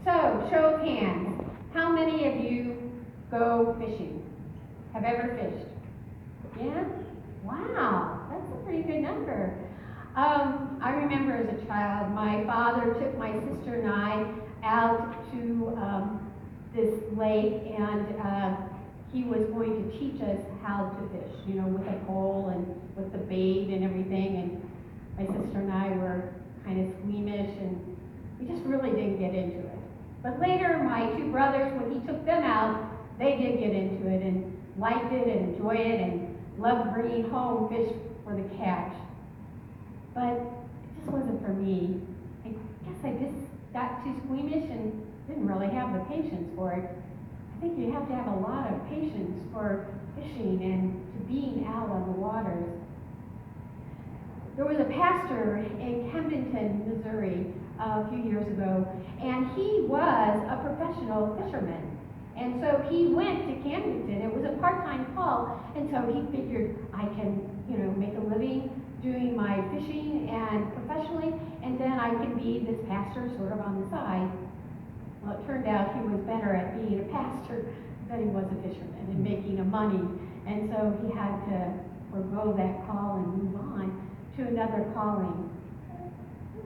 So, show of hands. How many of you go fishing? Have ever fished? Yeah? Wow, that's a pretty good number. I remember as a child, my father took my sister and I out to this lake, and he was going to teach us how to fish, with a pole and with the bait and everything. And my sister and I were kind of squeamish, and we just really didn't get into it. But later, my two brothers, when he took them out, they did get into it and liked it and enjoyed it and loved bringing home fish for the catch. But it just wasn't for me. I guess I just got too squeamish and didn't really have the patience for it. I think you have to have a lot of patience for fishing and to being out on the waters. There was a pastor in Camdenton, Missouri, a few years ago, and he was a professional fisherman. And so he went to Camdenton. It was a part-time call, and so he figured, I can, make a living doing my fishing and professionally, and then I can be this pastor sort of on the side. Well, it turned out he was better at being a pastor than he was a fisherman and making money. And so he had to forego that call and move on to another calling.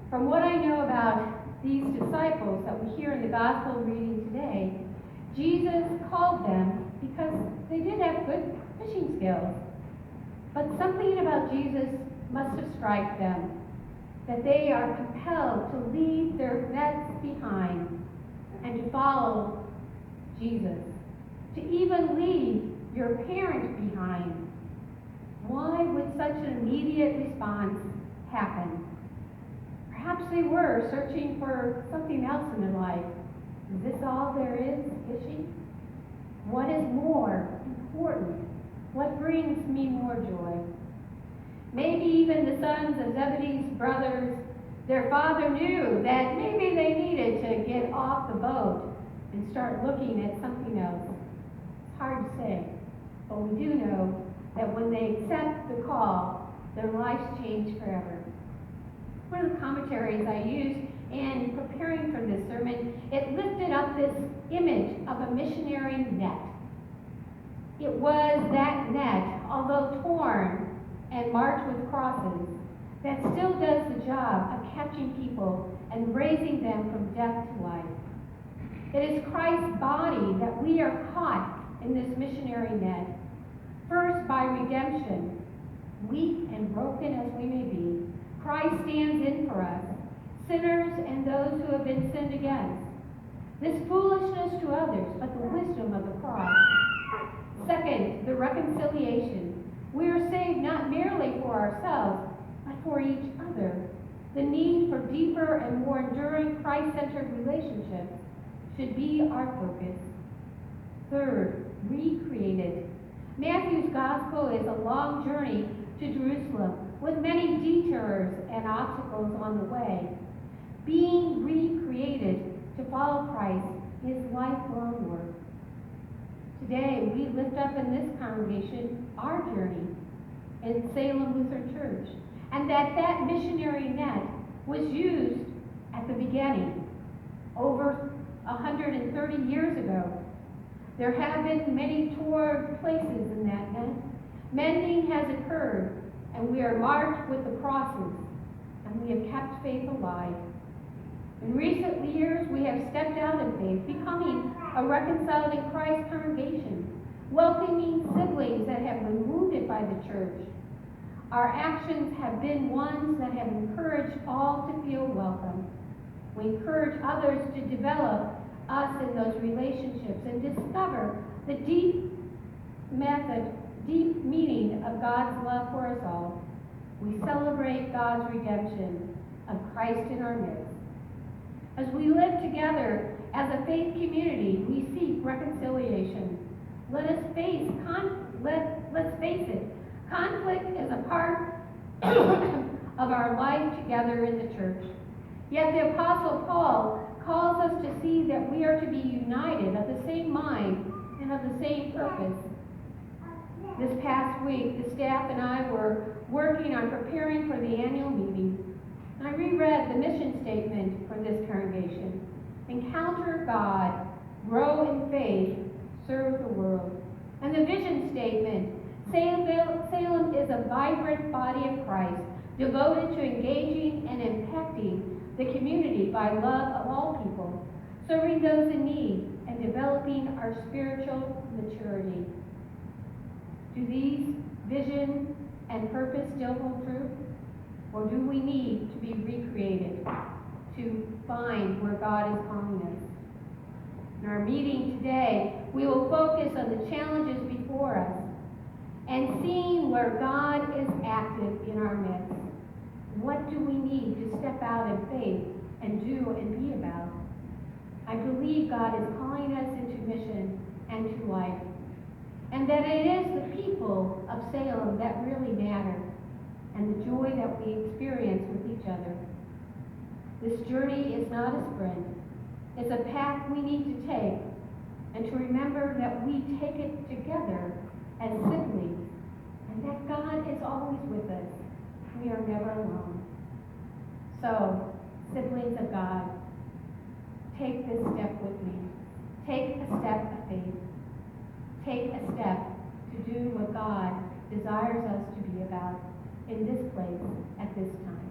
From what I know about these disciples that we hear in the gospel reading today, Jesus called them because they did have good fishing skills. But something about Jesus must have struck them, that they are compelled to leave their nets behind and to follow Jesus, to even leave your parents behind. Why would such an immediate response happen? Perhaps they were searching for something else in their life. Is this all there is, fishing? What is more important? What brings me more joy? Maybe even the sons of Zebedee's brothers, their father knew that maybe they needed to get off the boat and start looking at something else. It's hard to say, but we do know that when they accept the call, their lives change forever. One of the commentaries I used in preparing for this sermon, it lifted up this image of a missionary net. It was that net, although torn and marked with crosses, that still does the job of catching people and raising them from death to life. It is Christ's body that we are caught in this missionary net. First, by redemption, weak and broken as we may be, Christ stands in for us, sinners and those who have been sinned against. This foolishness to others, but the wisdom of the cross. Second, the reconciliation. We are saved not merely for ourselves, but for each other. The need for deeper and more enduring Christ-centered relationships should be our focus. Third, recreated. Matthew's gospel is a long journey to Jerusalem with many detours and obstacles on the way. Being recreated to follow Christ is lifelong work. Today, we lift up in this congregation our journey in Salem Lutheran Church, and that missionary net was used at the beginning, over 130 years ago. There have been many torn places in that net. Mending has occurred, and we are marked with the crosses, and we have kept faith alive. In recent years, we have stepped out in faith, becoming a reconciled in Christ congregation, welcoming siblings that have been wounded by the church. Our actions have been ones that have encouraged all to feel welcome. We encourage others to develop us in those relationships and discover the deep meaning of God's love for us all. We celebrate God's redemption of Christ in our midst. As we live together as a faith community, we seek reconciliation. Let's face it. Conflict is a part of our life together in the church. Yet the Apostle Paul calls us to see that we are to be united of the same mind and of the same purpose. This past week, the staff and I were working on preparing for the annual meeting. I reread the mission statement for this congregation. Encounter serve God, grow in faith, serve the world. And the vision statement, Salem is a vibrant body of Christ, devoted to engaging and impacting the community by love of all people, serving those in need, and developing our spiritual maturity. Do these vision and purpose still hold true? Or do we need to be recreated to find where God is calling us? In our meeting today, we will focus on the challenges before us and seeing where God is active in our midst. What do we need to step out in faith and do and be about? I believe God is calling us into mission and to life, and that it is the people of Salem that really matter, and the joy that we experience with each other. This journey is not a sprint. It's a path we need to take, and to remember that we take it together as siblings, and that God is always with us. We are never alone. So, siblings of God, take this step with me. Take a step of faith. Take a step to do what God desires us to be about in this place at this time.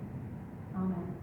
Amen.